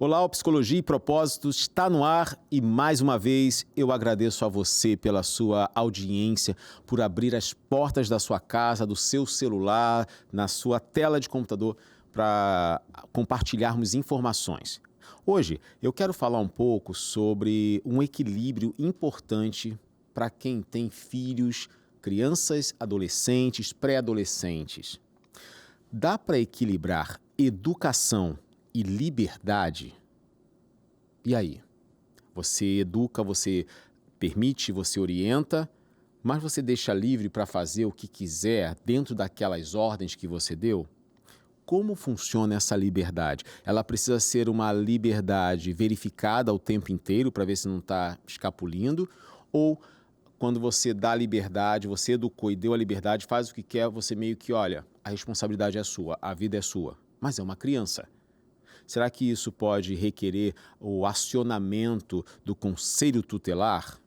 Olá, o Psicologia e Propósitos está no ar e mais uma vez eu agradeço a você pela sua audiência, por abrir as portas da sua casa, do seu celular, na sua tela de computador para compartilharmos informações. Hoje eu quero falar um pouco sobre um equilíbrio importante para quem tem filhos, crianças, adolescentes, pré-adolescentes. Dá para equilibrar educação e liberdade? E aí? Você educa, você permite, você orienta, mas você deixa livre para fazer o que quiser dentro daquelas ordens que você deu? Como funciona essa liberdade? Ela precisa ser uma liberdade verificada o tempo inteiro para ver se não está escapulindo? Ou quando você dá liberdade, você educou e deu a liberdade, faz o que quer, você meio que, olha, a responsabilidade é sua, a vida é sua, mas é uma criança. Será que isso pode requerer o acionamento do conselho tutelar?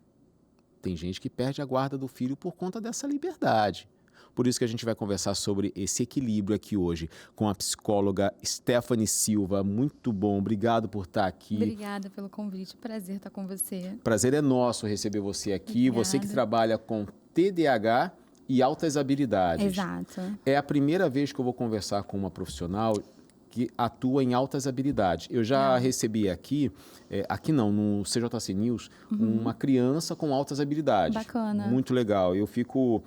Tem gente que perde a guarda do filho por conta dessa liberdade. Por isso que a gente vai conversar sobre esse equilíbrio aqui hoje com a psicóloga Stephanie Silva. Muito bom, obrigado por estar aqui. Obrigada pelo convite, prazer estar com você. Prazer é nosso receber você aqui. Obrigada. Você que trabalha com TDAH e altas habilidades. Exato. É a primeira vez que eu vou conversar com uma profissional que atua em altas habilidades. Eu já recebi aqui no CJC News, uma criança com altas habilidades. Bacana. Muito legal. Eu fico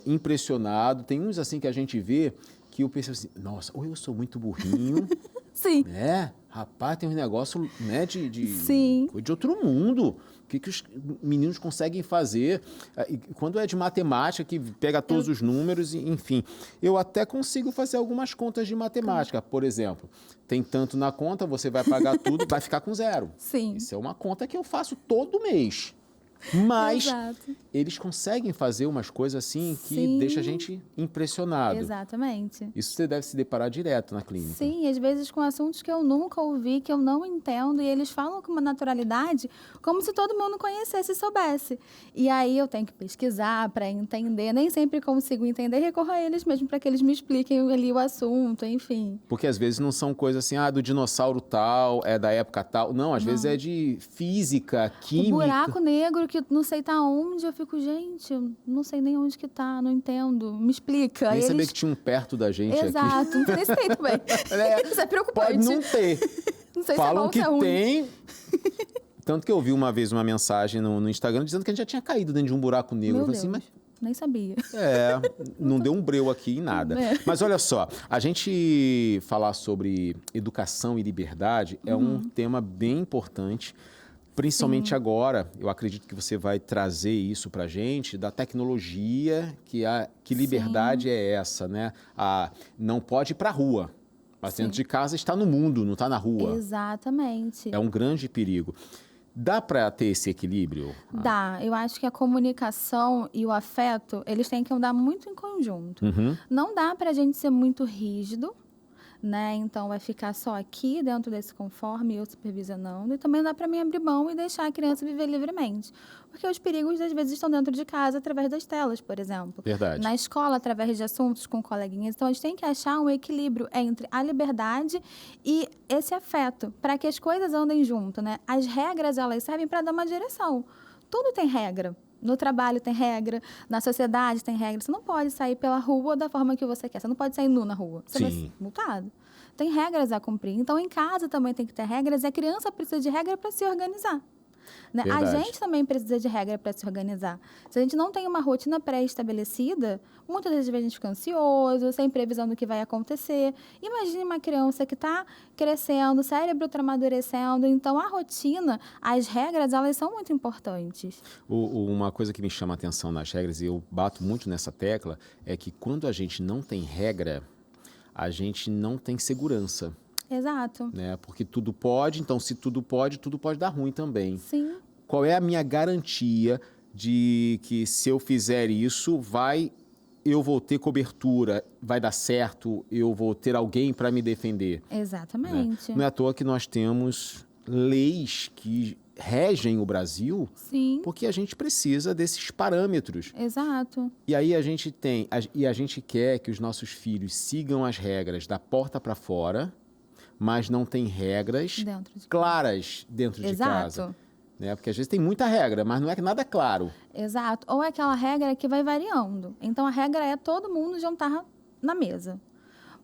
impressionado. Tem uns assim que a gente vê que eu penso assim, nossa, ou eu sou muito burrinho, Sim. né? Rapaz, tem um negócio, né, Sim. de outro mundo. O que os meninos conseguem fazer? E quando é de matemática, que pega todos os números, enfim. Eu até consigo fazer algumas contas de matemática. Por exemplo, tem tanto na conta, você vai pagar tudo, vai ficar com zero. Sim. Isso é uma conta que eu faço todo mês. Mas Exato. eles conseguem fazer umas coisas assim que Sim. deixa a gente impressionado. Exatamente. Isso você deve se deparar direto na clínica. Sim, às vezes com assuntos que eu nunca ouvi, que eu não entendo, e eles falam com uma naturalidade, como se todo mundo conhecesse e soubesse. E aí eu tenho que pesquisar para entender, nem sempre consigo entender, recorro a eles mesmo para que eles me expliquem ali o assunto, enfim. Porque às vezes não são coisas assim, do dinossauro tal, é da época tal. Não, às vezes é de física, química. O buraco negro que não sei tá onde, eu fico, gente, eu não sei nem onde que tá, não entendo, me explica. Nem Aí sabia eles... que tinha um perto da gente aqui. Exato, não sei se tem também. Isso é preocupante. Pode não ter. Não sei Falam se é bom, que se é ruim. tem. Tanto que eu vi uma vez uma mensagem no Instagram dizendo que a gente já tinha caído dentro de um buraco negro. Meu Eu falei assim, Deus, nem sabia. não deu um breu aqui em nada. Mas olha só, a gente falar sobre educação e liberdade é um tema bem importante. Principalmente agora, eu acredito que você vai trazer isso para a gente, da tecnologia, que liberdade é essa, né? Não pode ir para a rua, mas dentro de casa está no mundo, não está na rua. Exatamente. É um grande perigo. Dá para ter esse equilíbrio? Dá. Eu acho que a comunicação e o afeto, eles têm que andar muito em conjunto. Não dá para a gente ser muito rígido, né? Então, vai ficar só aqui, dentro desse conforme, eu supervisionando. E também dá para mim abrir mão e deixar a criança viver livremente. Porque os perigos, às vezes, estão dentro de casa, através das telas, por exemplo. Verdade. Na escola, através de assuntos com coleguinhas. Então, a gente tem que achar um equilíbrio entre a liberdade e esse afeto, para que as coisas andem junto, né? As regras, elas servem para dar uma direção. Tudo tem regra. No trabalho tem regra, na sociedade tem regra. Você não pode sair pela rua da forma que você quer. Você não pode sair nu na rua. Você vai ser multado. Tem regras a cumprir. Então, em casa também tem que ter regras. E a criança precisa de regra para se organizar. Né? A gente também precisa de regra para se organizar. Se a gente não tem uma rotina pré-estabelecida, muitas vezes a gente fica ansioso, sem previsão do que vai acontecer. Imagine uma criança que está crescendo, o cérebro está amadurecendo. Então, a rotina, as regras, elas são muito importantes. Uma coisa que me chama a atenção nas regras, e eu bato muito nessa tecla, é que quando a gente não tem regra, a gente não tem segurança. Exato. Né? Porque tudo pode, então se tudo pode dar ruim também. Sim. Qual é a minha garantia de que se eu fizer isso, eu vou ter cobertura, vai dar certo, eu vou ter alguém para me defender? Exatamente. Né? Não é à toa que nós temos leis que regem o Brasil, porque a gente precisa desses parâmetros. Exato. E aí a gente quer que os nossos filhos sigam as regras da porta para fora, mas não tem regras Dentro de claras dentro de casa. Exato. Né? Porque às vezes tem muita regra, mas não é nada claro. Exato. Ou é aquela regra que vai variando. Então, a regra é todo mundo jantar na mesa.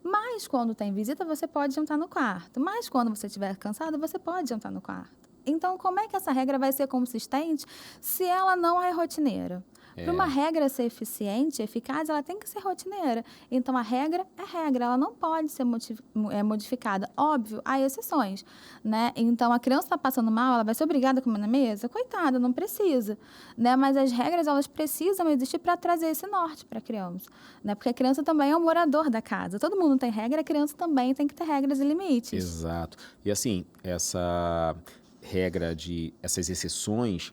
Mas, quando tem visita, você pode jantar no quarto. Mas, quando você estiver cansado, você pode jantar no quarto. Então, como é que essa regra vai ser consistente se ela não é rotineira? Para uma regra ser eficiente, eficaz, ela tem que ser rotineira. Então, a regra é regra, ela não pode ser modificada. Óbvio, há exceções, né? Então, a criança está passando mal, ela vai ser obrigada a comer na mesa? Coitada, não precisa, né? Mas as regras, elas precisam existir para trazer esse norte para a criança, né? Porque a criança também é um morador da casa. Todo mundo tem regra, a criança também tem que ter regras e limites. Exato. E assim, essa regra essas exceções,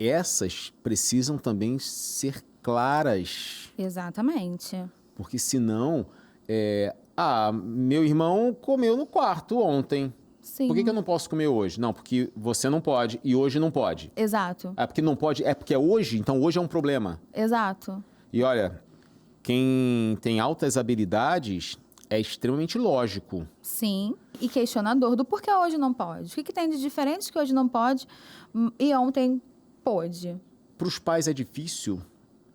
essas precisam também ser claras. Exatamente. Porque senão, meu irmão comeu no quarto ontem. Sim. Por que eu não posso comer hoje? Não, porque você não pode e hoje não pode. Exato. É porque não pode, é porque é hoje, então hoje é um problema. Exato. E olha, quem tem altas habilidades é extremamente lógico. Sim, e questionador do porquê hoje não pode. O que tem de diferente que hoje não pode e ontem pôde? Para os pais é difícil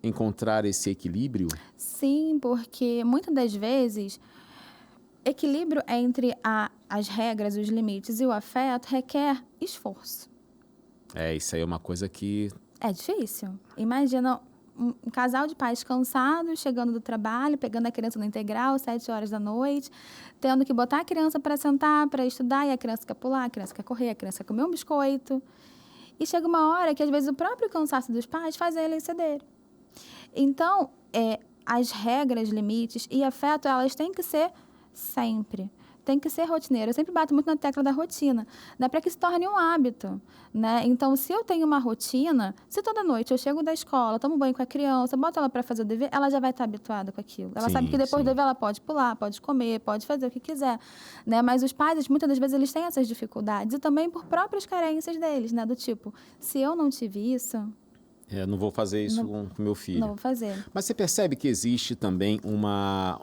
encontrar esse equilíbrio? Sim, porque muitas das vezes equilíbrio entre as regras, os limites e o afeto requer esforço. Isso aí é uma coisa que... É difícil. Imagina um casal de pais cansados, chegando do trabalho, pegando a criança no integral, 7 horas da noite, tendo que botar a criança para sentar, para estudar, e a criança quer pular, a criança quer correr, a criança quer comer um biscoito. E chega uma hora que, às vezes, o próprio cansaço dos pais faz eles cederem. Então, as regras, limites e afeto, elas têm que ser sempre. Tem que ser rotineira. Eu sempre bato muito na tecla da rotina, né? Para que se torne um hábito, né? Então, se eu tenho uma rotina, se toda noite eu chego da escola, tomo banho com a criança, boto ela para fazer o dever, ela já vai estar habituada com aquilo. Ela sabe que depois do dever ela pode pular, pode comer, pode fazer o que quiser, né? Mas os pais, muitas das vezes, eles têm essas dificuldades e também por próprias carências deles, né? Do tipo, se eu não tive isso... não vou fazer isso com meu filho. Não vou fazer. Mas você percebe que existe também uma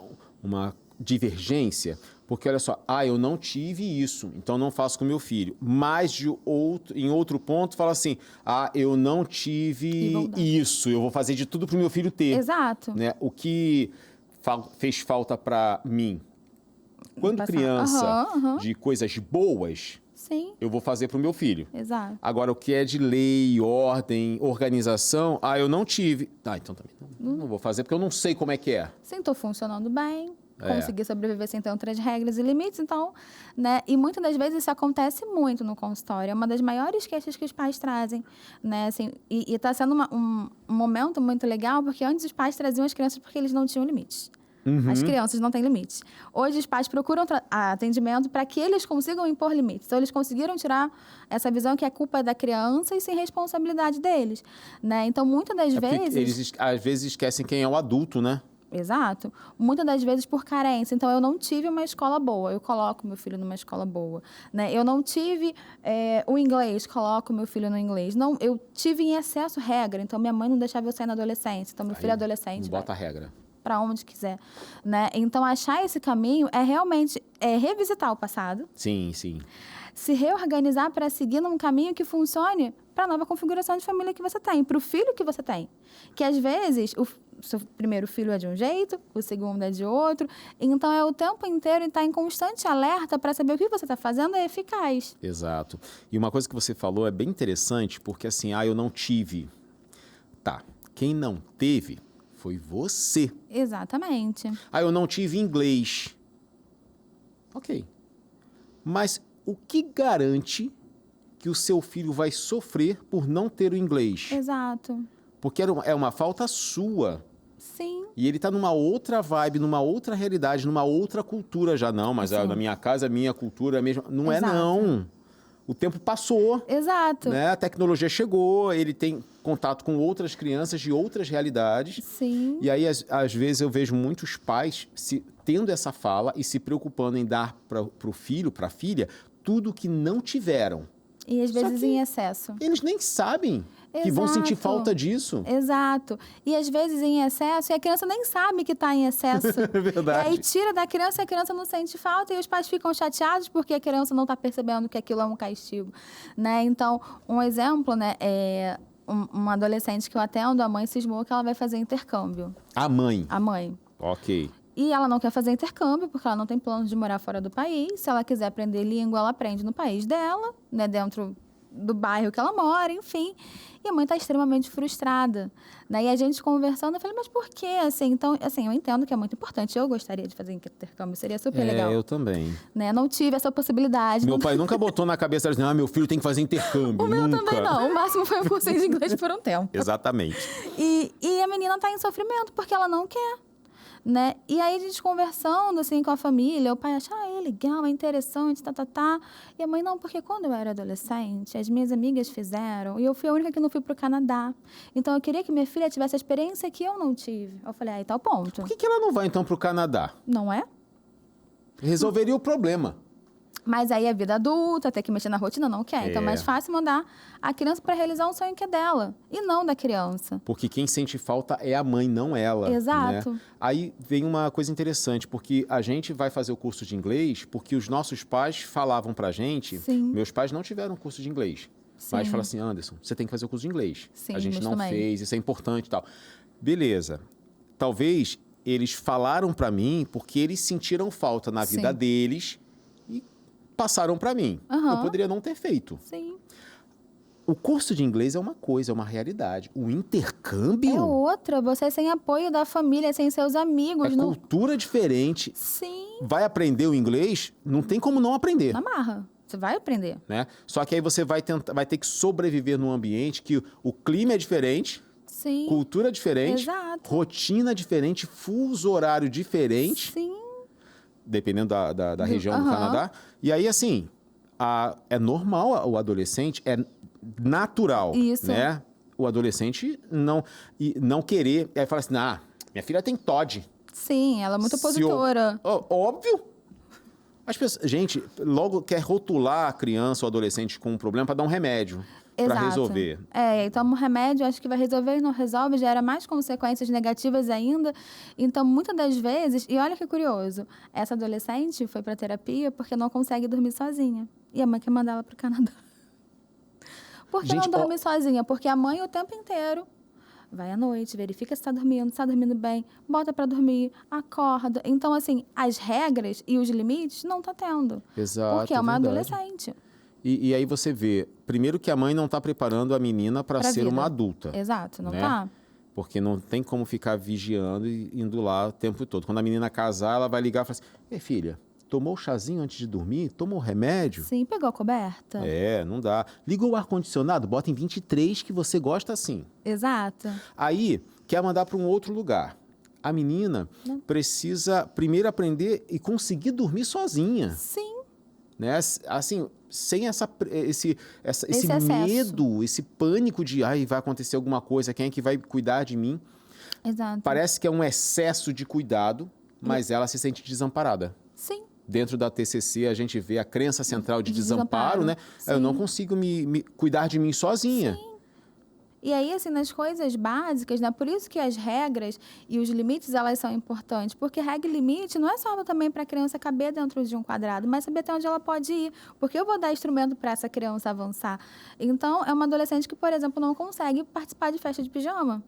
divergência? Porque, olha só, eu não tive isso, então não faço com meu filho. Mas em outro ponto fala assim, eu não tive isso, eu vou fazer de tudo para o meu filho ter. Exato. Né? O que fez falta para mim? Quando criança, de coisas boas, sim, eu vou fazer para o meu filho. Exato. Agora, o que é de lei, ordem, organização, eu não tive. Então também não vou fazer porque eu não sei como é que é. Sim, estou funcionando bem. Conseguir sobreviver sem ter outras regras e limites, então, né? E muitas das vezes isso acontece muito no consultório. É uma das maiores queixas que os pais trazem, né? Assim, e está sendo um momento muito legal, porque antes os pais traziam as crianças porque eles não tinham limites. As crianças não têm limites. Hoje os pais procuram atendimento para que eles consigam impor limites. Então, eles conseguiram tirar essa visão que é culpa da criança e sem responsabilidade deles, né? Então, muitas das vezes... Eles, às vezes, esquecem quem é o adulto, né? Exato. Muitas das vezes por carência. Então, eu não tive uma escola boa, eu coloco meu filho numa escola boa, né? Eu não tive o inglês, coloco meu filho no inglês. Não, eu tive em excesso regra, então minha mãe não deixava eu sair na adolescência. Então, meu filho é adolescente. Bota a regra. Para onde quiser, né? Então, achar esse caminho é realmente revisitar o passado. Sim, sim. Se reorganizar para seguir num caminho que funcione para a nova configuração de família que você tem, para o filho que você tem. Que, às vezes, o seu primeiro filho é de um jeito, o segundo é de outro. Então, é o tempo inteiro estar em constante alerta para saber o que você está fazendo é eficaz. Exato. E uma coisa que você falou é bem interessante, porque assim, eu não tive. Tá, quem não teve foi você. Exatamente. Eu não tive inglês. Ok. Mas o que garante que o seu filho vai sofrer por não ter o inglês? Exato. Porque é uma falta sua. Sim. E ele está numa outra vibe, numa outra realidade, numa outra cultura já. Não, mas na minha casa, a minha cultura é a mesma. Não Exato. é, não. O tempo passou. Exato. Né? A tecnologia chegou, ele tem contato com outras crianças de outras realidades. Sim. E aí, às vezes, eu vejo muitos pais tendo essa fala e se preocupando em dar para o filho, para a filha, tudo que não tiveram. E às vezes em excesso. Eles nem sabem. que vão sentir Exato. falta disso. Exato. E às vezes em excesso, e a criança nem sabe que está em excesso. É verdade. E aí tira da criança e a criança não sente falta e os pais ficam chateados porque a criança não está percebendo que aquilo é um castigo, né? Então, um exemplo, né, é uma adolescente que eu atendo, a mãe cismou que ela vai fazer intercâmbio. A mãe. A mãe. Ok. E ela não quer fazer intercâmbio porque ela não tem plano de morar fora do país. Se ela quiser aprender língua, ela aprende no país dela, né, dentro do bairro que ela mora, enfim. E a mãe está extremamente frustrada, né? E a gente conversando, eu falei, mas por quê? Assim, então, assim, eu entendo que é muito importante. Eu gostaria de fazer intercâmbio, seria super legal. Eu também. Né? Não tive essa possibilidade. Meu pai nunca botou na cabeça de meu filho tem que fazer intercâmbio. O meu nunca. também não. O máximo foi um cursinho de inglês por um tempo. Exatamente. E a menina está em sofrimento porque ela não quer. Né? E aí a gente conversando assim com a família, o pai acha, é legal, é interessante, tá. E a mãe, não, porque quando eu era adolescente, as minhas amigas fizeram, e eu fui a única que não fui pro Canadá. Então eu queria que minha filha tivesse a experiência que eu não tive. Eu falei, aí tá o ponto. Por que ela não vai então pro Canadá? Não é? Resolveria o problema. Mas aí a vida adulta, ter que mexer na rotina, não quer. Então é mais fácil mandar a criança para realizar um sonho que é dela, e não da criança. Porque quem sente falta é a mãe, não ela. Exato. Né? Aí vem uma coisa interessante, porque a gente vai fazer o curso de inglês porque os nossos pais falavam pra gente. Sim. Meus pais não tiveram curso de inglês. Sim. Mas falaram assim, Anderson, você tem que fazer o curso de inglês. Sim, a gente meus não também. fez, isso é importante e tal. Beleza. Talvez eles falaram pra mim porque eles sentiram falta na vida Sim. deles e passaram pra mim. Aham. Eu poderia não ter feito. Sim. O curso de inglês é uma coisa, é uma realidade. O intercâmbio É outra, você sem apoio da família, sem seus amigos. é não... cultura diferente. Sim, Vai aprender o inglês, não tem como não aprender. na marra. Você vai aprender. Né? Só que aí você vai ter que sobreviver num ambiente que o clima é diferente, Sim. cultura é diferente, Exato. rotina diferente, fuso horário diferente, Sim. dependendo da região do Aham. Canadá. E aí, assim, é normal o adolescente, é natural, Isso. né? O adolescente não querer, aí fala assim, minha filha tem TOD. Sim, ela é muito Se o- opositora. Óbvio. As pessoas, gente, logo quer rotular a criança ou adolescente com um problema para dar um remédio para Exato. resolver. É, então um remédio, acho que vai resolver e não resolve, gera mais consequências negativas ainda. Então, muitas das vezes, e olha que curioso, essa adolescente foi para terapia porque não consegue dormir sozinha. E a mãe quer mandar ela para o Canadá. Por que Gente, não dormir sozinha? Porque a mãe o tempo inteiro vai à noite, verifica se está dormindo bem, bota para dormir, acorda. Então, assim, as regras e os limites não tá tendo. Exato, Porque é uma verdade. adolescente. E aí você vê, primeiro que a mãe não está preparando a menina para Pra ser vida. uma adulta. Exato, não né? tá? Porque não tem como ficar vigiando e indo lá o tempo todo. Quando a menina casar, ela vai ligar e falar assim, ei, filha, tomou o chazinho antes de dormir? Tomou o remédio? Sim, pegou a coberta. Não dá. Ligou o ar-condicionado? Bota em 23 que você gosta assim. Exato. Aí, quer mandar para um outro lugar. A menina precisa primeiro aprender e conseguir dormir sozinha. Sim, Né? Assim, sem esse excesso. medo, esse pânico de vai acontecer alguma coisa, quem é que vai cuidar de mim? exato. Parece que é um excesso de cuidado, mas ela se sente desamparada. Sim, Dentro da TCC, a gente vê a crença central de De desamparo, desamparo, né? Eu não sim. consigo me cuidar de mim sozinha. e aí, assim, nas coisas básicas, né? Por isso que as regras e os limites, elas são importantes. Porque regra e limite não é só também para a criança caber dentro de um quadrado, mas saber até onde ela pode ir. Porque eu vou dar instrumento para essa criança avançar. Então, é uma adolescente que, por exemplo, não consegue participar de festa de pijama.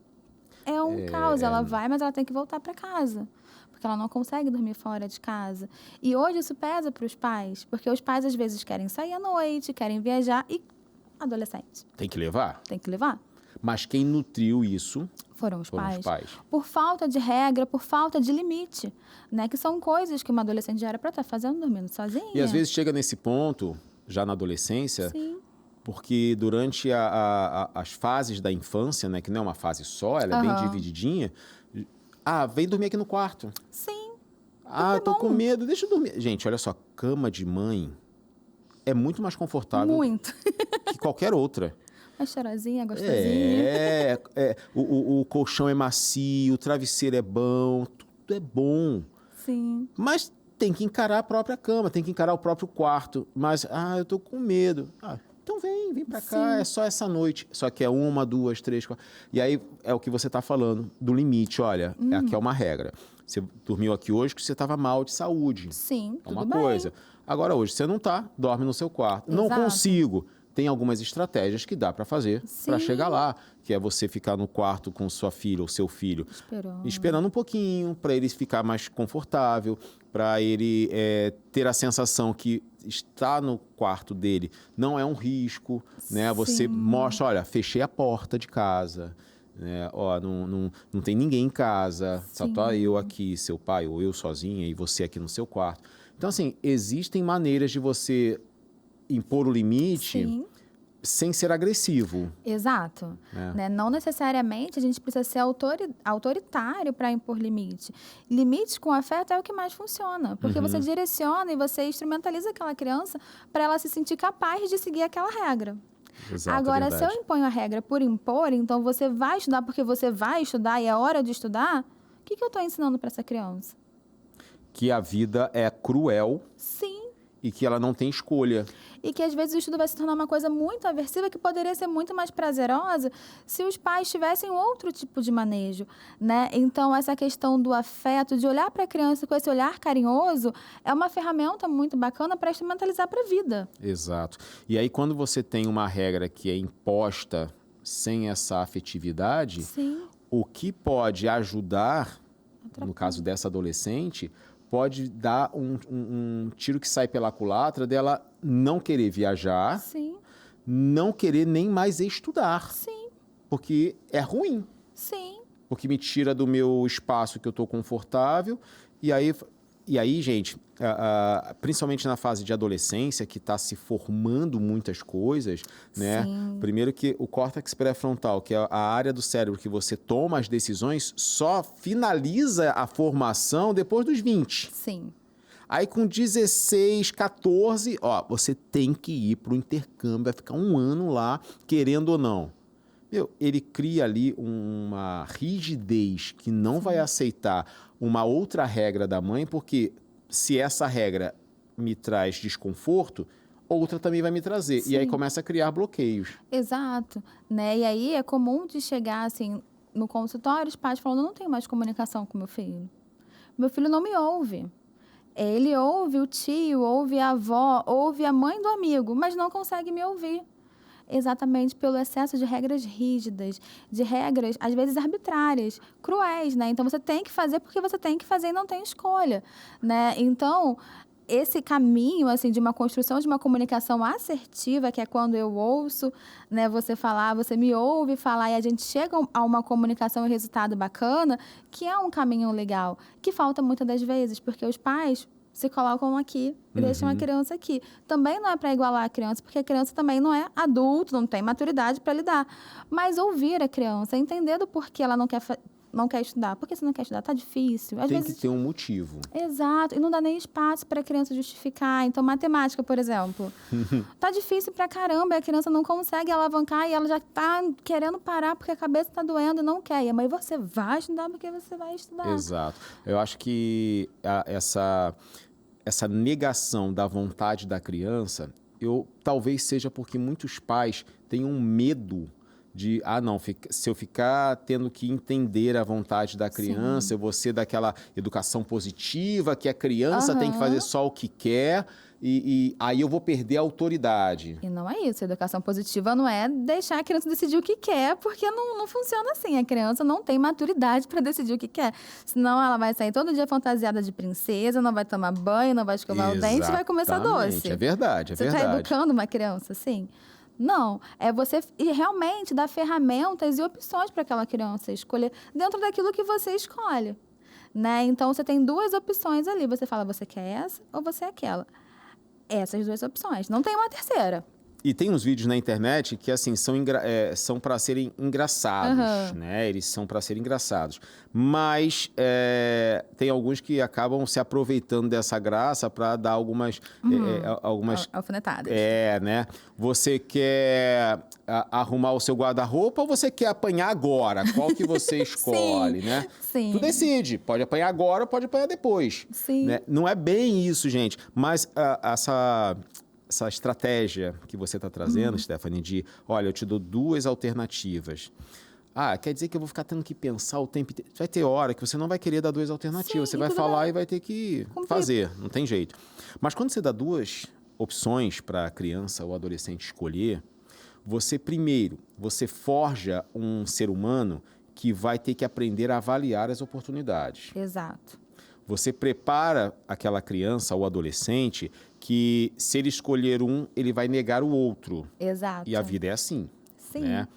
É um caos. Ela vai, mas ela tem que voltar para casa. Porque ela não consegue dormir fora de casa. E hoje isso pesa para os pais. Porque os pais, às vezes, querem sair à noite, querem viajar. E adolescente Tem que levar. tem que levar. Mas quem nutriu isso Foram os foram pais. os pais. Por falta de regra, por falta de limite, né? Que são coisas que uma adolescente já era para estar fazendo, dormindo sozinha. E às vezes chega nesse ponto, já na adolescência, Sim, porque durante as fases da infância, né, que não é uma fase só, ela é bem Aham. divididinha. Vem dormir aqui no quarto. sim, Eu tô com medo, deixa eu dormir. Gente, olha só, cama de mãe é muito mais confortável muito. que qualquer outra. Mais cheirosinha, gostosinha. O colchão é macio, o travesseiro é bom, tudo é bom. Sim, Mas tem que encarar a própria cama, tem que encarar o próprio quarto. Mas, eu tô com medo. Então vem pra cá, é só essa noite. Só que é 1, 2, 3, 4. E aí é o que você tá falando, do limite. Olha, aqui é uma regra. Você dormiu aqui hoje porque você estava mal de saúde. Sim, É tudo uma bem. coisa. Agora, hoje, você não tá, dorme no seu quarto. Não Exato. consigo. Tem algumas estratégias que dá para fazer para Sim. chegar lá, que é você ficar no quarto com sua filha ou seu filho, esperando um pouquinho, para ele ficar mais confortável, para ele ter a sensação que estar no quarto dele não é um risco, né? Você mostra, olha, fechei a porta de casa, né? Ó, não tem ninguém em casa, só tô eu aqui, seu pai ou eu sozinha e você aqui no seu quarto. Então, assim, existem maneiras de você impor o limite sem ser agressivo. Exato. Né? Não necessariamente a gente precisa ser autoritário para impor limite. Limites com afeto é o que mais funciona, porque você direciona e você instrumentaliza aquela criança para ela se sentir capaz de seguir aquela regra. Exato, Agora, é se eu imponho a regra por impor, então você vai estudar porque você vai estudar e é hora de estudar, o que eu estou ensinando para essa criança? Que a vida é cruel. Sim. E que ela não tem escolha. E que às vezes o estudo vai se tornar uma coisa muito aversiva que poderia ser muito mais prazerosa se os pais tivessem outro tipo de manejo, né? Então, essa questão do afeto, de olhar para a criança com esse olhar carinhoso, é uma ferramenta muito bacana para instrumentalizar para a vida. Exato. E aí, quando você tem uma regra que é imposta sem essa afetividade, o que pode ajudar, no caso dessa adolescente, pode dar um tiro que sai pela culatra dela não querer viajar, não querer nem mais estudar. Porque é ruim. Porque me tira do meu espaço que eu estou confortável. E aí, gente, principalmente na fase de adolescência, que está se formando muitas coisas, né? Primeiro que o córtex pré-frontal, que é a área do cérebro que você toma as decisões, só finaliza a formação depois dos 20. Aí com 16, 14, você tem que ir para o intercâmbio, vai ficar 1 ano lá, querendo ou não. Ele cria ali uma rigidez que não vai aceitar uma outra regra da mãe, porque se essa regra me traz desconforto, outra também vai me trazer. E aí começa a criar bloqueios. Exato. Né? E aí é comum de chegar assim no consultório, os pais falando, eu não tenho mais comunicação com meu filho. Meu filho não me ouve. Ele ouve o tio, ouve a avó, ouve a mãe do amigo, mas não consegue me ouvir. Exatamente pelo excesso de regras rígidas, de regras, às vezes, arbitrárias, cruéis, né? Então, você tem que fazer porque você tem que fazer e não tem escolha, né? Então, esse caminho, assim, de uma construção de uma comunicação assertiva, que é quando eu ouço, né, você falar, você me ouve falar e a gente chega a uma comunicação e resultado bacana, que é um caminho legal, que falta muitas das vezes, porque os pais se colocam aqui e deixam a criança aqui. Também não é para igualar a criança, porque a criança também não é adulto, não tem maturidade para lidar. Mas ouvir a criança, entender do porquê ela não quer estudar. Por que você não quer estudar? Tá difícil. Às vezes... que ter um motivo. Exato. E não dá nem espaço para a criança justificar. Então, matemática, por exemplo. Tá difícil pra caramba. A criança não consegue alavancar e ela já tá querendo parar porque a cabeça tá doendo e não quer. E a mãe, você vai estudar porque você vai estudar. Exato. Eu acho que essa negação da vontade da criança, talvez seja porque muitos pais têm um medo de, não, se eu ficar tendo que entender a vontade da criança, eu vou ser daquela educação positiva, que a criança tem que fazer só o que quer, e aí eu vou perder a autoridade. E não é isso. A educação positiva não é deixar a criança decidir o que quer, porque não funciona assim. A criança não tem maturidade para decidir o que quer. Senão ela vai sair todo dia fantasiada de princesa, não vai tomar banho, não vai escovar o dente e vai começar doce. É verdade, Você está educando uma criança assim? Não, é você realmente dar ferramentas e opções para aquela criança escolher dentro daquilo que você escolhe, né? Então, você tem 2 opções ali. Você fala, você quer essa ou você é aquela? Essas 2 opções. Não tem uma terceira. E tem uns vídeos na internet que, assim, são para serem engraçados, né? Eles são para serem engraçados. Mas tem alguns que acabam se aproveitando dessa graça para dar algumas alfinetadas. Né? Você quer arrumar o seu guarda-roupa ou você quer apanhar agora? Qual que você escolhe, né? Sim. Tu decide. Pode apanhar agora ou pode apanhar depois. Sim. Né? Não é bem isso, gente. Mas essa estratégia que você está trazendo, Stephanie, de, olha, eu te dou 2 alternativas. Ah, quer dizer que eu vou ficar tendo que pensar o tempo inteiro. Vai ter hora que você não vai querer dar 2 alternativas. Sim, você e vai tudo falar bem. e vai ter que Cumprir. fazer. Não tem jeito. Mas quando você dá 2 opções para a criança ou adolescente escolher, você forja um ser humano que vai ter que aprender a avaliar as oportunidades. Exato. Você prepara aquela criança ou adolescente que, se ele escolher um, ele vai negar o outro. Exato. E a vida é assim. Sim. Né?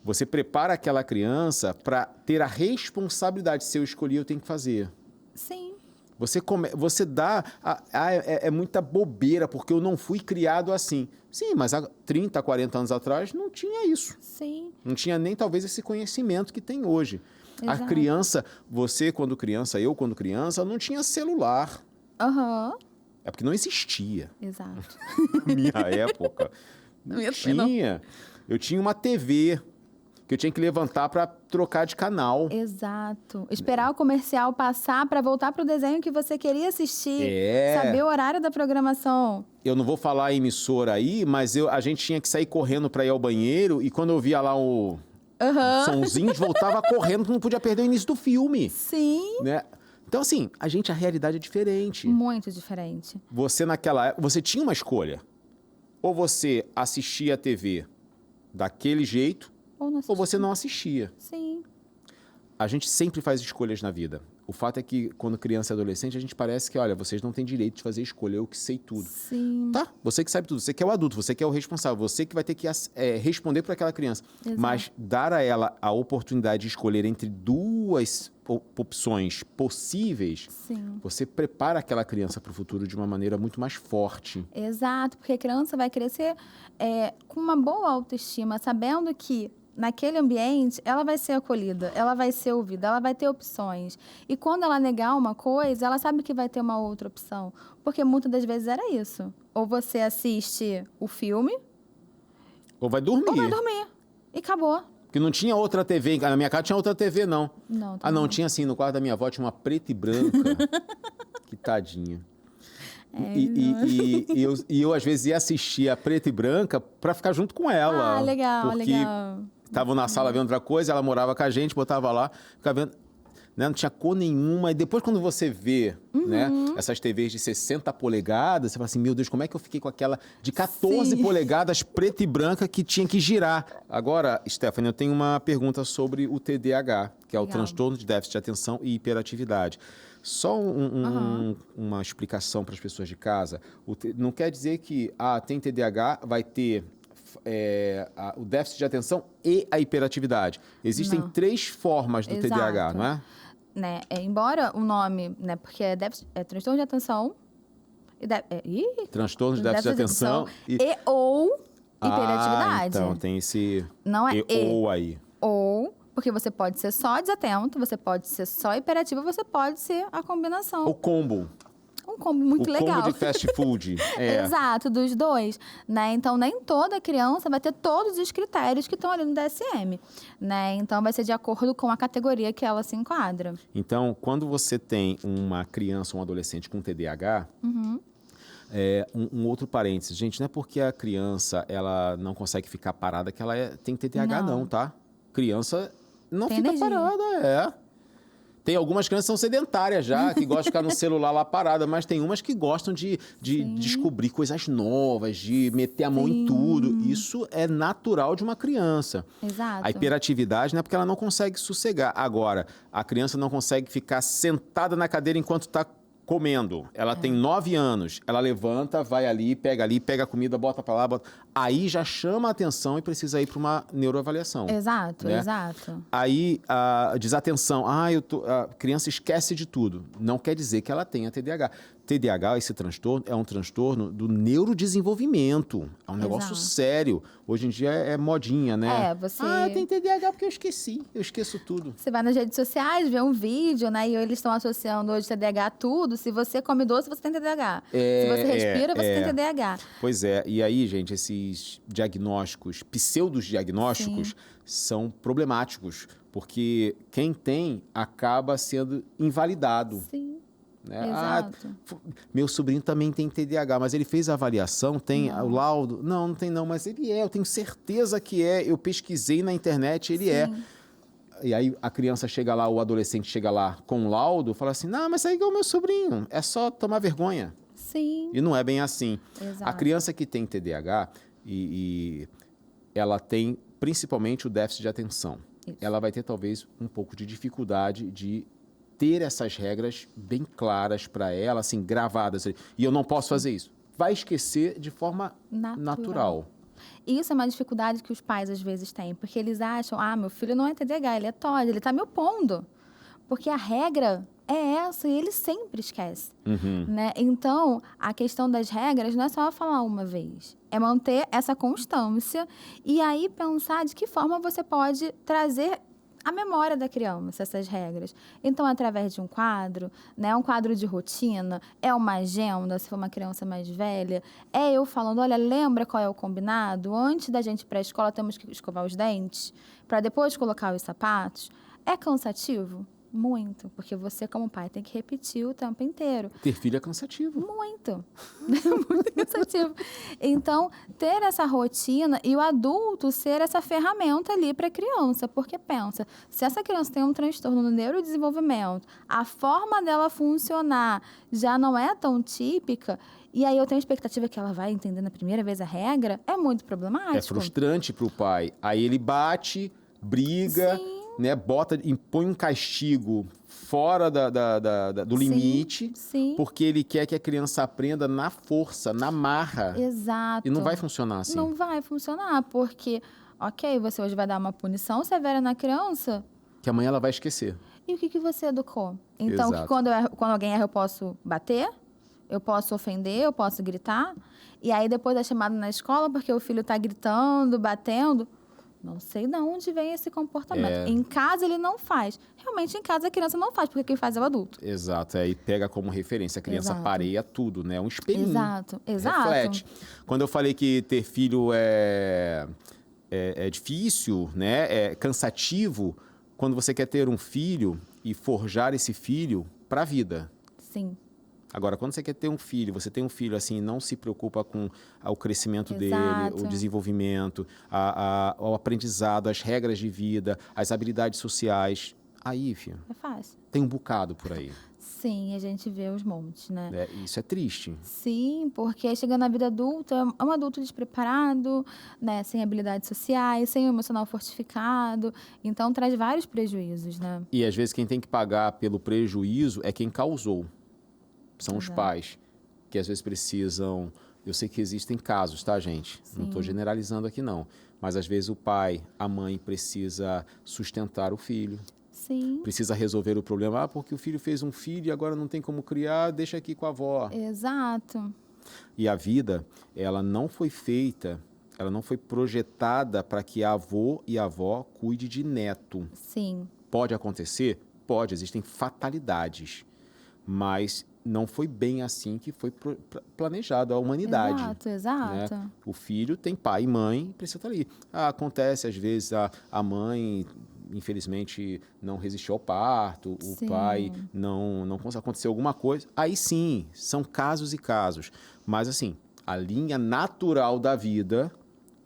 Você prepara aquela criança para ter a responsabilidade. Se eu escolher, eu tenho que fazer. Sim. Você dá... é muita bobeira, porque eu não fui criado assim. Sim, mas há 30, 40 anos atrás não tinha isso. Sim. Não tinha nem, talvez, esse conhecimento que tem hoje. Exato. A criança, você quando criança, eu quando criança, não tinha celular. Aham. É porque não existia. Exato. Na minha época, não Minha também tinha. Eu tinha uma TV que eu tinha que levantar para trocar de canal. Exato. Esperar o comercial passar para voltar pro desenho que você queria assistir. Saber o horário da programação. Eu não vou falar a emissora aí, mas a gente tinha que sair correndo para ir ao banheiro e quando eu via lá o sonzinho, voltava correndo, porque não podia perder o início do filme. Sim. Né? Então, assim, a realidade é diferente. Muito diferente. Você, naquela época, você tinha uma escolha. Ou você assistia a TV daquele jeito, ou você não assistia. Sim. A gente sempre faz escolhas na vida. O fato é que, quando criança e adolescente, a gente parece que, olha, vocês não têm direito de fazer escolha, eu que sei tudo. Sim. Tá, você que sabe tudo, você que é o adulto, você que é o responsável, você que vai ter que responder para aquela criança. Exato. Mas dar a ela a oportunidade de escolher entre 2 opções possíveis, Sim. você prepara aquela criança para o futuro de uma maneira muito mais forte. Exato, porque a criança vai crescer com uma boa autoestima, sabendo que naquele ambiente ela vai ser acolhida, ela vai ser ouvida, ela vai ter opções. E quando ela negar uma coisa, ela sabe que vai ter uma outra opção. Porque muitas das vezes era isso. Ou você assiste o filme, Ou vai dormir. ou vai dormir. E acabou. Porque não tinha outra TV. Na minha casa tinha outra TV, não. Não, Ah, não, tinha sim. No quarto da minha avó tinha uma preta e branca. Que tadinha. E eu, às vezes, ia assistir a preta e branca para ficar junto com ela. Ah, legal, porque legal. estavam na sala vendo outra coisa, ela morava com a gente, botava lá, ficava vendo. Né? Não tinha cor nenhuma. E depois, quando você vê né, essas TVs de 60 polegadas, você fala assim, meu Deus, como é que eu fiquei com aquela de 14 Sim. polegadas preta e branca que tinha que girar? Agora, Stephanie, eu tenho uma pergunta sobre o TDAH, que é o Legal. transtorno de déficit de atenção e hiperatividade. Só uma explicação para as pessoas de casa. Não quer dizer que tem TDAH, vai ter o déficit de atenção e a hiperatividade. Existem Não. 3 formas do Exato. TDAH, não é? Né? Embora o nome, né, porque é transtorno de atenção, Transtorno de déficit de atenção ou hiperatividade. Então tem esse Não é ou aí. Ou, porque você pode ser só desatento, você pode ser só hiperativo, você pode ser a combinação. O combo. Um combo muito o legal. combo de fast food. Exato, dos dois, né? Então, nem toda criança vai ter todos os critérios que estão ali no DSM, né? Então, vai ser de acordo com a categoria que ela se enquadra. Então, quando você tem uma criança ou um adolescente com TDAH, um outro parênteses. Gente, não é porque a criança ela não consegue ficar parada que ela tem TDAH, não, tá? Criança não Tem fica energia. parada, Tem algumas crianças que são sedentárias já, que gostam de ficar no celular lá parada, mas tem umas que gostam de descobrir coisas novas, de meter a mão em tudo. Isso é natural de uma criança. Exato. A hiperatividade não é porque ela não consegue sossegar. Agora, a criança não consegue ficar sentada na cadeira enquanto está comendo. Ela tem 9 anos. Ela levanta, vai ali, pega a comida, bota para lá. Aí já chama a atenção e precisa ir para uma neuroavaliação. Exato, né? exato. Aí, a desatenção. A criança esquece de tudo. Não quer dizer que ela tenha TDAH. TDAH, esse transtorno, é um transtorno do neurodesenvolvimento. É um negócio sério. Hoje em dia é modinha, né? Você... eu tenho TDAH porque eu esqueci. Eu esqueço tudo. Você vai nas redes sociais, vê um vídeo, né? E eles estão associando hoje TDAH a tudo. Se você come doce, você tem TDAH. Se você respira, você tem TDAH. Pois é. E aí, gente, esses diagnósticos, pseudos-diagnósticos, são problemáticos. Porque quem tem acaba sendo invalidado. Sim. né? Exato. Meu sobrinho também tem TDAH, mas ele fez a avaliação, tem o laudo? Não, não tem não, mas ele eu tenho certeza que é. Eu pesquisei na internet, ele é. Sim. E aí a criança chega lá, o adolescente chega lá com o laudo, fala assim, não, mas é igual o meu sobrinho, é só tomar vergonha. Sim. E não é bem assim. Exato. A criança que tem TDAH, ela tem principalmente o déficit de atenção. Isso. Ela vai ter talvez um pouco de dificuldade de ter essas regras bem claras para ela, assim, gravadas. E eu não posso fazer isso. Vai esquecer de forma natural. Isso é uma dificuldade que os pais às vezes têm, porque eles acham, meu filho não é TDAH, ele é TOD, ele está me opondo. Porque a regra é essa e ele sempre esquece. Né? Então, a questão das regras não é só falar uma vez, é manter essa constância e aí pensar de que forma você pode trazer a memória da criança, essas regras. Então, através de um quadro, né, um quadro de rotina, é uma agenda, se for uma criança mais velha, é eu falando, olha, lembra qual é o combinado? Antes da gente ir para a escola, temos que escovar os dentes, para depois colocar os sapatos. É cansativo? Muito, porque você, como pai, tem que repetir o tempo inteiro. Ter filho é cansativo. Muito. Muito cansativo. Então, ter essa rotina e o adulto ser essa ferramenta ali para a criança. Porque pensa, se essa criança tem um transtorno no neurodesenvolvimento, a forma dela funcionar já não é tão típica, e aí eu tenho a expectativa que ela vai entender na primeira vez a regra, é muito problemático. É frustrante para o pai. Aí ele bate, briga... Sim. Né, impõe um castigo fora do limite, sim. Porque ele quer que a criança aprenda na força, na marra. Exato. E não vai funcionar assim. Não vai funcionar, porque, ok, você hoje vai dar uma punição severa na criança. Que amanhã ela vai esquecer. E o que você educou? Então, que quando alguém erra, eu posso bater, eu posso ofender, eu posso gritar. E aí depois é chamado na escola porque o filho está gritando, batendo. Não sei de onde vem esse comportamento. Em casa ele não faz. Realmente em casa a criança não faz, porque quem faz é o adulto. Exato, aí pega como referência. A criança pareia tudo, né? Um espelhinho. Exato. Reflete. Quando eu falei que ter filho é difícil, né? É cansativo, quando você quer ter um filho e forjar esse filho para a vida. Sim. Agora, quando você quer ter um filho, você tem um filho assim, não se preocupa com o crescimento dele, o desenvolvimento, o aprendizado, as regras de vida, as habilidades sociais. Aí, filho, é fácil. Tem um bocado por aí. Sim, a gente vê os montes, né? Isso é triste. Sim, porque chegando na vida adulta, é um adulto despreparado, né? Sem habilidades sociais, sem o emocional fortificado. Então, traz vários prejuízos, né? E, às vezes, quem tem que pagar pelo prejuízo é quem causou. São os pais, que às vezes precisam... Eu sei que existem casos, tá, gente? Sim. Não estou generalizando aqui, não. Mas, às vezes, o pai, a mãe precisa sustentar o filho. Sim. Precisa resolver o problema. Porque o filho fez um filho e agora não tem como criar, deixa aqui com a avó. Exato. E a vida, ela não foi feita, ela não foi projetada para que a avô e a avó cuide de neto. Sim. Pode acontecer? Pode, existem fatalidades. Mas... não foi bem assim que foi planejado a humanidade. Exato. Né? O filho tem pai e mãe, precisa estar ali. Acontece, às vezes, a mãe, infelizmente, não resistiu ao parto, o pai não conseguiu acontecer alguma coisa. Aí sim, são casos e casos. Mas, assim, a linha natural da vida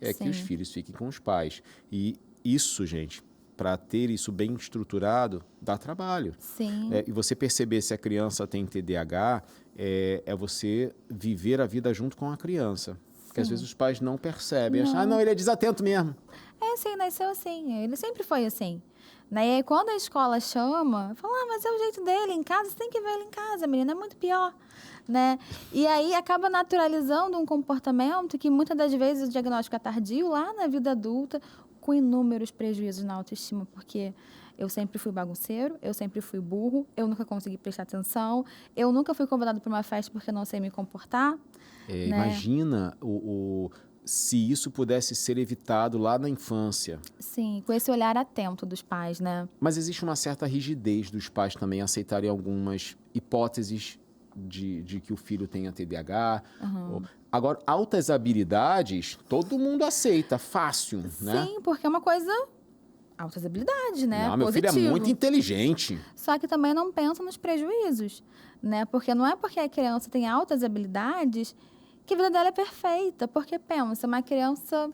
é que os filhos fiquem com os pais. E isso, gente... para ter isso bem estruturado, dá trabalho. Sim. E você perceber se a criança tem TDAH, é você viver a vida junto com a criança. Porque às vezes os pais não percebem. Acham, não, ele é desatento mesmo. Sim, nasceu assim. Ele sempre foi assim. E aí, quando a escola chama, fala, mas é o jeito dele em casa, você tem que ver ele em casa, menina, é muito pior. Né? E aí acaba naturalizando um comportamento que muitas das vezes o diagnóstico é tardio lá na vida adulta, com inúmeros prejuízos na autoestima, porque eu sempre fui bagunceiro, eu sempre fui burro, eu nunca consegui prestar atenção, eu nunca fui convidado para uma festa porque eu não sei me comportar. Né? Imagina se isso pudesse ser evitado lá na infância. Sim, com esse olhar atento dos pais, né? Mas existe uma certa rigidez dos pais também aceitarem algumas hipóteses de que o filho tenha TDAH. Agora, altas habilidades, todo mundo aceita, fácil, né? Sim, porque é uma coisa altas habilidades, né? Não, meu filho é Positivo. muito inteligente. Só que também não pensa nos prejuízos, né? Porque não é porque a criança tem altas habilidades que a vida dela é perfeita. Porque pensa, uma criança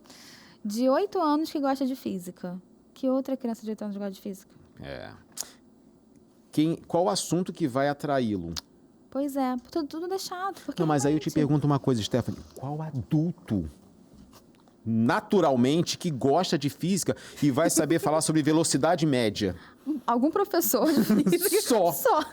de 8 anos que gosta de física. Que outra criança de 8 anos gosta de física? É. Qual assunto que vai atraí-lo? Pois é, tudo é chato. Porque Não, mas aí eu te realmente- pergunto uma coisa, Stephanie. Qual adulto, naturalmente, que gosta de física e vai saber falar sobre velocidade média? Algum professor de física. Só. Só.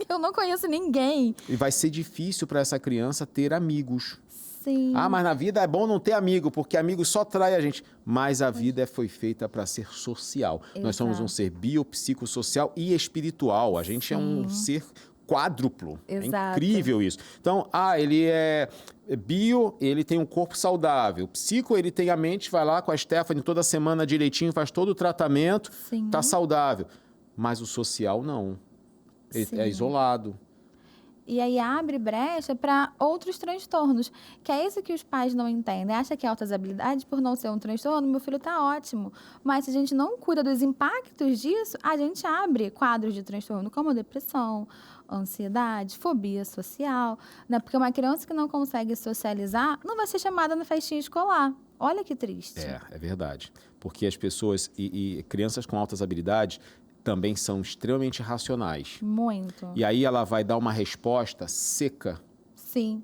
Eu não conheço ninguém. E vai ser difícil para essa criança ter amigos. Sim. Ah, mas na vida é bom não ter amigo, porque amigo só trai a gente. Mas a vida foi feita para ser social. Nós somos um Exato. ser biopsicossocial e espiritual. A gente é um ser quádruplo. É Exato. incrível isso. Então, ele é bio, ele tem um corpo saudável. Psico, ele tem a mente, vai lá com a Stephanie toda semana direitinho, faz todo o tratamento, Sim. tá saudável. Mas o social não. Ele Sim. é isolado. E aí abre brecha para outros transtornos, que é isso que os pais não entendem. Acha que altas habilidades, por não ser um transtorno, meu filho está ótimo. Mas se a gente não cuida dos impactos disso, a gente abre quadros de transtorno, como depressão, ansiedade, fobia social, né? Porque uma criança que não consegue socializar não vai ser chamada na festinha escolar. Olha que triste. É verdade. Porque as pessoas e crianças com altas habilidades também são extremamente racionais. Muito. E aí ela vai dar uma resposta seca Sim,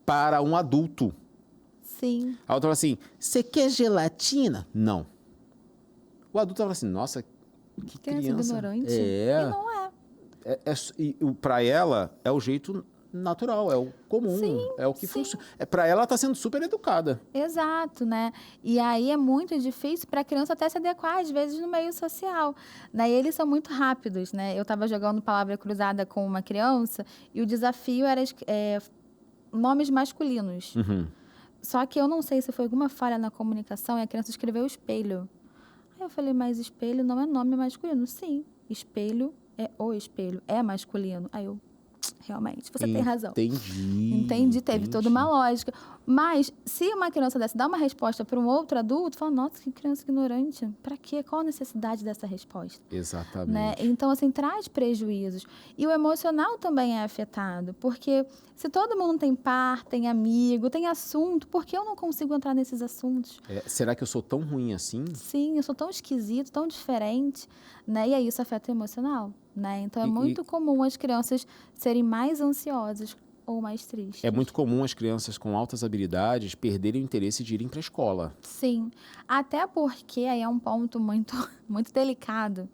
para um adulto. sim. A outra fala assim, você quer gelatina? Não. O adulto fala assim, nossa, que Criança criança. ignorante. É. E não é. Para ela, é o jeito natural, é o comum, é o que funciona. Para ela, ela está sendo super educada. Exato, né? E aí é muito difícil para a criança até se adequar, às vezes, no meio social. Né? E eles são muito rápidos, né? Eu estava jogando palavra cruzada com uma criança e o desafio era nomes masculinos. Uhum. Só que eu não sei se foi alguma falha na comunicação e a criança escreveu espelho. Aí eu falei, mas espelho não é nome masculino. Sim, espelho é o espelho, é masculino. Aí eu, realmente, você tem razão. Entendi, teve toda uma lógica. Mas, se uma criança dessa dá uma resposta para um outro adulto, fala, nossa, que criança ignorante. Para quê? Qual a necessidade dessa resposta? Exatamente. Né? Então, assim, traz prejuízos. E o emocional também é afetado, porque se todo mundo tem par, tem amigo, tem assunto, por que eu não consigo entrar nesses assuntos? Será que eu sou tão ruim assim? Sim, eu sou tão esquisito, tão diferente, né? E aí isso afeta o emocional, né? Então, é muito comum as crianças serem mais ansiosas ou mais tristes. É muito comum as crianças com altas habilidades perderem o interesse de irem para a escola. Sim, até porque aí é um ponto muito, muito delicado,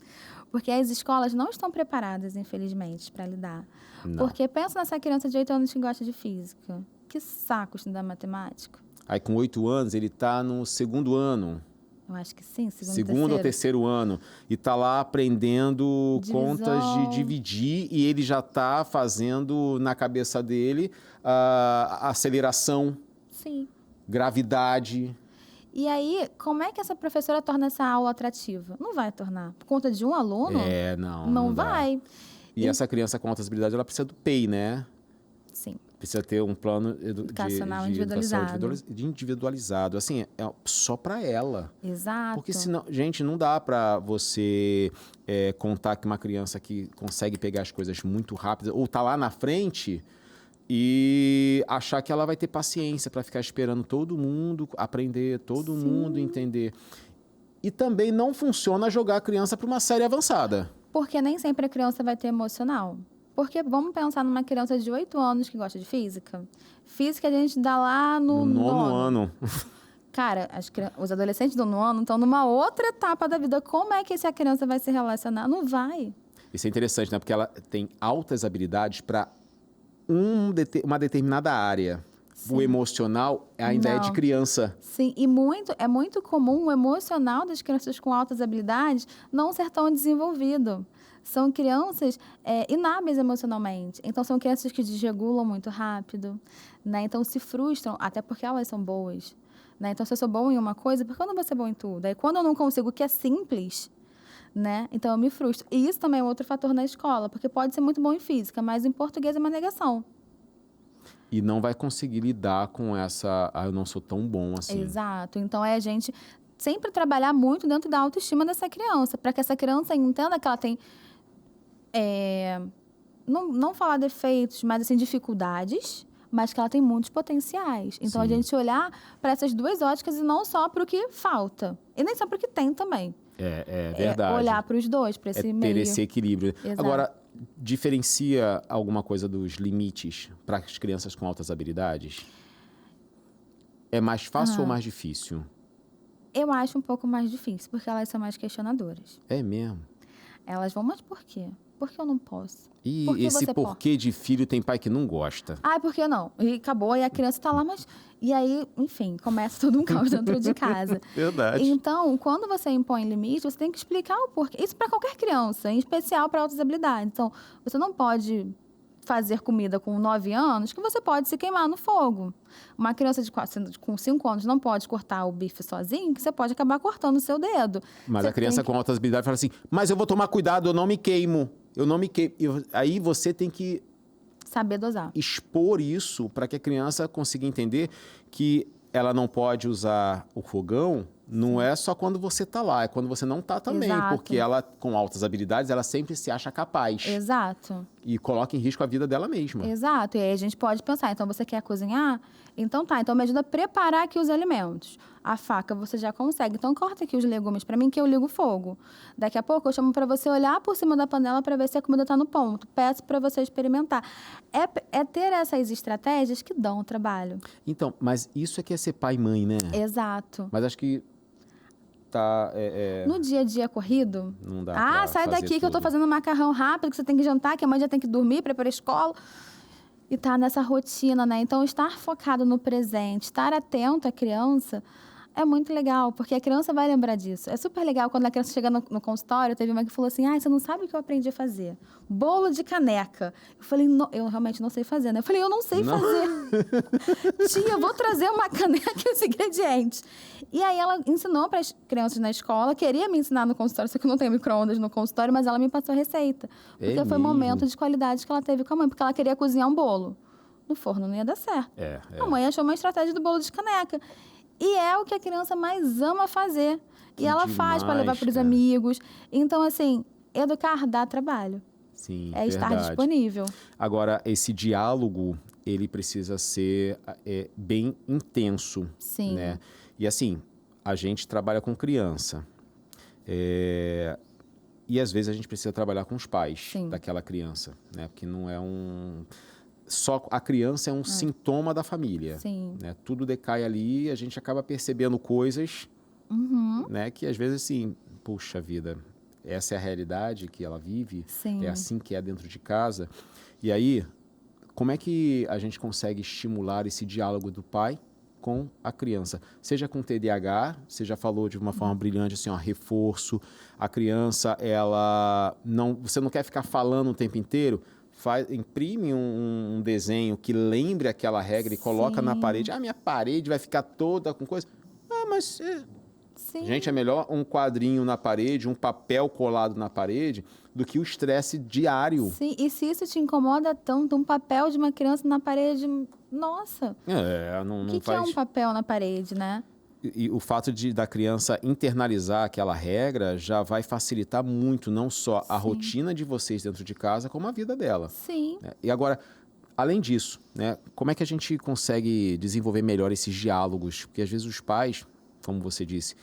porque as escolas não estão preparadas, infelizmente, para lidar. Não. Porque pensa nessa criança de 8 anos que gosta de física. Que saco estudar matemática. Aí com 8 anos ele está no segundo ano. Eu acho que sim, Segundo ou terceiro ano. E está lá aprendendo contas de dividir e ele já está fazendo na cabeça dele a aceleração, Sim. gravidade. E aí, como é que essa professora torna essa aula atrativa? Não vai tornar. Por conta de um aluno? Não dá. vai. E essa criança com altas habilidades, ela precisa do PEI, né? Sim. Precisa ter um plano Educacional de individualizado. individualizado. Assim, é só para ela. Exato. Porque senão, gente, não dá para você contar que uma criança que consegue pegar as coisas muito rápidas ou tá lá na frente e achar que ela vai ter paciência para ficar esperando todo mundo aprender, todo mundo entender. E também não funciona jogar a criança para uma série avançada. Porque nem sempre a criança vai ter emocional. Porque vamos pensar numa criança de 8 anos que gosta de física. Física a gente dá lá no nono ano. Cara, os adolescentes do nono estão numa outra etapa da vida. Como é que essa criança vai se relacionar? Não vai. Isso é interessante, né? Porque ela tem altas habilidades para uma determinada área. Sim. O emocional ainda é de criança. Sim, e é muito comum o emocional das crianças com altas habilidades não ser tão desenvolvido. São crianças inábeis emocionalmente. Então, são crianças que desregulam muito rápido, né? Então, se frustram, até porque elas são boas. Né? Então, se eu sou boa em uma coisa, por que eu não vou ser boa em tudo? Aí, quando eu não consigo o que é simples, né? Então, eu me frustro. E isso também é outro fator na escola, porque pode ser muito bom em física, mas em português é uma negação. E não vai conseguir lidar com essa... eu não sou tão bom assim. Exato. Então, a gente sempre trabalhar muito dentro da autoestima dessa criança, para que essa criança entenda que ela tem, não falar defeitos, mas assim, dificuldades, mas que ela tem muitos potenciais. Então, a gente olhar para essas duas óticas e não só para o que falta. E nem só para o que tem também. É verdade. Olhar para os dois, para esse meio. Ter esse equilíbrio. Exato. Agora, diferencia alguma coisa dos limites para as crianças com altas habilidades? É mais fácil ou mais difícil? Eu acho um pouco mais difícil, porque elas são mais questionadoras. É mesmo? Elas vão, mas por quê? Por que eu não posso? E Por que esse você porquê de filho tem pai que não gosta. Ah, por que não? E acabou, e a criança tá lá, mas... E aí, enfim, começa todo um caos dentro de casa. Verdade. Então, quando você impõe limite, você tem que explicar o porquê. Isso para qualquer criança, em especial para altas habilidades. Então, você não pode fazer comida com 9 anos que você pode se queimar no fogo. Uma criança com 5 anos não pode cortar o bife sozinho, que você pode acabar cortando o seu dedo. Mas Você a criança com altas habilidades fala assim, mas eu vou tomar cuidado, eu não me queimo. Eu não me queimo. Aí você tem que saber dosar. Expor isso para que a criança consiga entender que ela não pode usar o fogão, não é só quando você está lá, é quando você não está também. Exato. Porque ela, com altas habilidades, ela sempre se acha capaz. Exato. E coloca em risco a vida dela mesma. Exato. E aí a gente pode pensar, então você quer cozinhar? Então tá, então me ajuda a preparar aqui os alimentos. A faca você já consegue. Então corta aqui os legumes para mim que eu ligo o fogo. Daqui a pouco eu chamo para você olhar por cima da panela para ver se a comida está no ponto. Peço para você experimentar. É ter essas estratégias que dão o trabalho. Então, mas isso é que é ser pai e mãe, né? Exato. Mas acho que tá... No dia a dia corrido... Não dá pra sai fazer daqui que eu tô tudo. fazendo macarrão rápido, que você tem que jantar, que a mãe já tem que dormir para ir para a escola. E tá nessa rotina, né? Então, estar focado no presente, estar atento à criança... É muito legal, porque a criança vai lembrar disso. É super legal quando a criança chega no consultório, teve uma que falou assim, você não sabe o que eu aprendi a fazer? Bolo de caneca. Eu falei, eu realmente não sei fazer, né? Eu falei, eu não sei fazer. Tia, eu vou trazer uma caneca e os ingredientes. E aí ela ensinou para as crianças na escola, queria me ensinar no consultório, só que eu não tenho micro-ondas no consultório, mas ela me passou a receita. Porque foi um momento de qualidade que ela teve com a mãe, porque ela queria cozinhar um bolo. No forno não ia dar certo. A mãe achou uma estratégia do bolo de caneca. E é o que a criança mais ama fazer. E ela faz para levar para os amigos. Então, assim, educar dá trabalho. Sim, é estar disponível. Agora, esse diálogo, ele precisa ser bem intenso. Sim. Né? E assim, a gente trabalha com criança. E às vezes a gente precisa trabalhar com os pais daquela criança. Né? Porque não é só a criança é um sintoma da família. Sim. Né? Tudo decai ali e a gente acaba percebendo coisas né? Que às vezes assim, puxa vida, essa é a realidade que ela vive, é assim que é dentro de casa. E aí, como é que a gente consegue estimular esse diálogo do pai com a criança? Seja com TDAH, você já falou de uma forma brilhante, assim, reforço. A criança, você não quer ficar falando o tempo inteiro? Imprime um desenho que lembre aquela regra e coloca na parede. Minha parede vai ficar toda com coisa. Mas... Gente, é melhor um quadrinho na parede, um papel colado na parede, do que o estresse diário. Sim, e se isso te incomoda tanto, um papel de uma criança na parede, nossa. Não o que faz... é um papel na parede, né? E o fato da criança internalizar aquela regra já vai facilitar muito, não só a rotina de vocês dentro de casa, como a vida dela. Sim. E agora, além disso, né, como é que a gente consegue desenvolver melhor esses diálogos? Porque às vezes os pais, como você disse,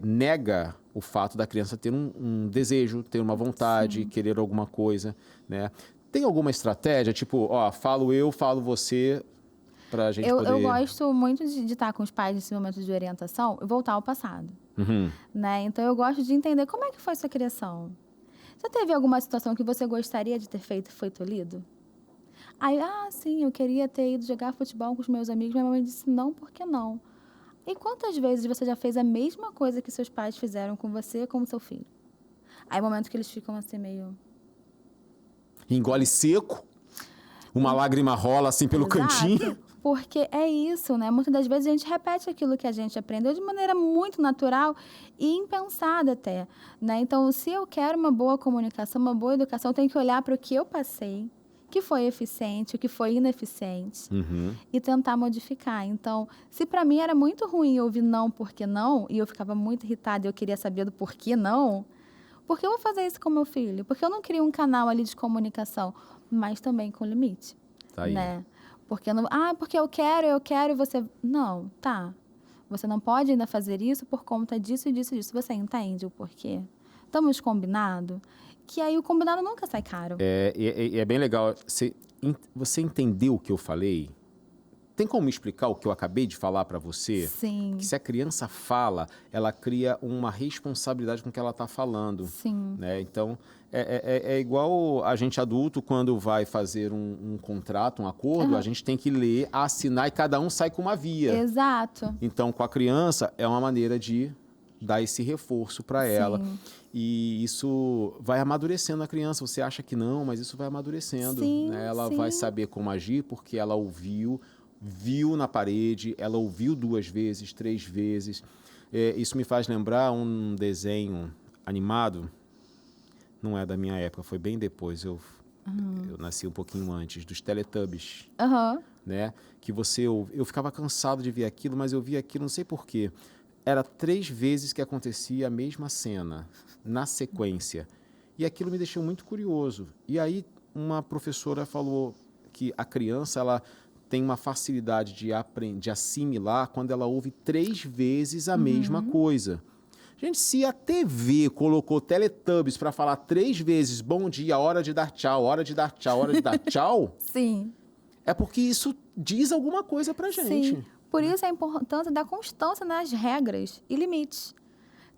nega o fato da criança ter um desejo, ter uma vontade, querer alguma coisa, né? Tem alguma estratégia, tipo, falo eu, falo você... Pra gente poder... Eu gosto muito de estar com os pais nesse momento de orientação e voltar ao passado. Né? Então, eu gosto de entender como é que foi sua criação. Já teve alguma situação que você gostaria de ter feito e foi tolhido? Aí, sim, eu queria ter ido jogar futebol com os meus amigos. Minha mãe disse, não, por que não? E quantas vezes você já fez a mesma coisa que seus pais fizeram com você com o seu filho? Aí, é o momento que eles ficam assim, meio... Engole seco, uma lágrima rola assim pelo cantinho. Porque é isso, né? Muitas das vezes a gente repete aquilo que a gente aprendeu de maneira muito natural e impensada até, né? Então, se eu quero uma boa comunicação, uma boa educação, eu tenho que olhar para o que eu passei que foi eficiente, o que foi ineficiente Uhum. e tentar modificar. Então, se para mim era muito ruim ouvir não, porque não, e eu ficava muito irritada e eu queria saber do porquê não, por que eu vou fazer isso com meu filho? Porque eu não crio um canal ali de comunicação, mas também com limite, Tá aí. né? Porque não, porque eu quero, e você não, tá. Você não pode ainda fazer isso por conta disso e disso e disso. Você entende o porquê? Estamos combinado? Que aí o combinado nunca sai caro. É bem legal. Você entendeu o que eu falei? Tem como me explicar o que eu acabei de falar para você? Sim, Que se a criança fala, ela cria uma responsabilidade com o que ela está falando. sim. Né? Então, é igual a gente adulto, quando vai fazer um contrato, um acordo, a gente tem que ler, assinar e cada um sai com uma via. Exato. Então, com a criança, é uma maneira de dar esse reforço para ela. Sim. E isso vai amadurecendo a criança. Você acha que não, mas isso vai amadurecendo. Sim, Né? Ela sim. vai saber como agir porque ela viu na parede, ela ouviu 2 vezes, 3 vezes. Isso me faz lembrar um desenho animado. Não é da minha época, foi bem depois. Eu nasci um pouquinho antes, dos Teletubbies. Aham. Né? Que eu ficava cansado de ver aquilo, mas eu via aquilo, não sei porquê. Era 3 vezes que acontecia a mesma cena, na sequência. E aquilo me deixou muito curioso. E aí uma professora falou que a criança ela tem uma facilidade de assimilar quando ela ouve 3 vezes a mesma coisa. Gente, se a TV colocou Teletubbies para falar 3 vezes bom dia, hora de dar tchau, hora de dar tchau, hora de dar tchau, Sim. é porque isso diz alguma coisa pra gente. Sim. Por isso a importância da constância nas regras e limites.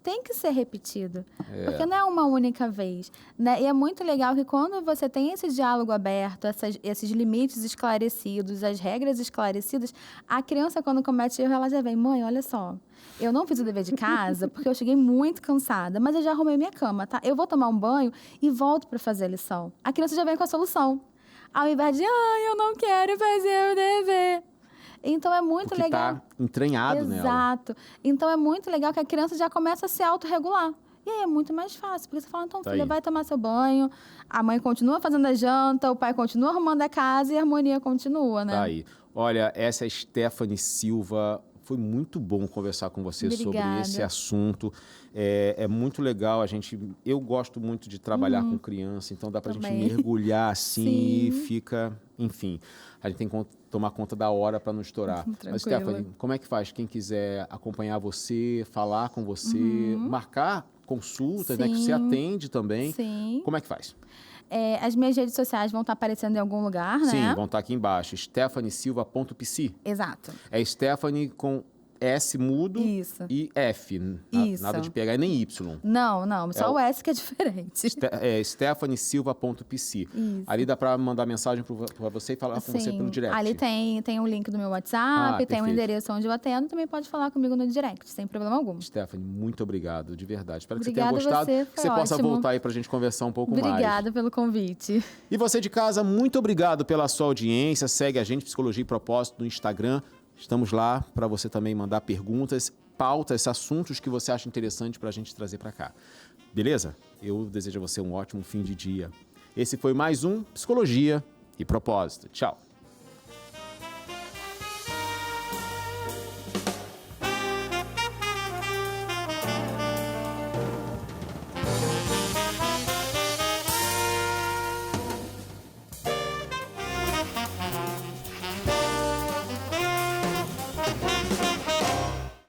Tem que ser repetido, porque não é uma única vez, né? E é muito legal que quando você tem esse diálogo aberto, esses limites esclarecidos, as regras esclarecidas, a criança, quando comete erro, ela já vem, mãe, olha só, eu não fiz o dever de casa porque eu cheguei muito cansada, mas eu já arrumei minha cama, tá? Eu vou tomar um banho e volto para fazer a lição. A criança já vem com a solução, ao invés de, eu não quero fazer o dever. Então, é muito Porque legal. tá entranhado nela. Exato. Então, é muito legal que a criança já começa a se autorregular. E aí é muito mais fácil, porque você fala, então, Tá filha, aí. vai tomar seu banho, a mãe continua fazendo a janta, o pai continua arrumando a casa e a harmonia continua, né? Tá aí. Olha, essa é Stephanie Silva. Foi muito bom conversar com você sobre Obrigada. esse assunto. É muito legal. Eu gosto muito de trabalhar com criança, então dá pra gente Também. mergulhar assim e Sim. fica... Enfim, a gente tem que tomar conta da hora para não estourar. Mas, Tranquilo. Stephanie, como é que faz? Quem quiser acompanhar você, falar com você, marcar consultas, né? Que você Sim. atende também. Sim. Como é que faz? As minhas redes sociais vão estar aparecendo em algum lugar, né? Sim, vão estar aqui embaixo. stephaniesilva.pc. Exato. É Stephanie com S mudo Isso. e F. Isso. Nada de PH nem Y. Não, só o S que é diferente. stephaniesilva.pc. Isso. Ali dá para mandar mensagem para você e falar com você pelo direct. Ali tem o link do meu WhatsApp, tem o perfeito. endereço onde eu atendo, também pode falar comigo no direct, sem problema algum. Stephanie, muito obrigado, de verdade. Espero que Obrigada você tenha gostado. você, Que foi você possa ótimo. voltar aí para a gente conversar um pouco mais. Obrigada pelo convite. E você de casa, muito obrigado pela sua audiência. Segue a gente, Psicologia e Propósito, no Instagram. Estamos lá para você também mandar perguntas, pautas, assuntos que você acha interessante para a gente trazer para cá. Beleza? Eu desejo a você um ótimo fim de dia. Esse foi mais um Psicologia e Propósito. Tchau.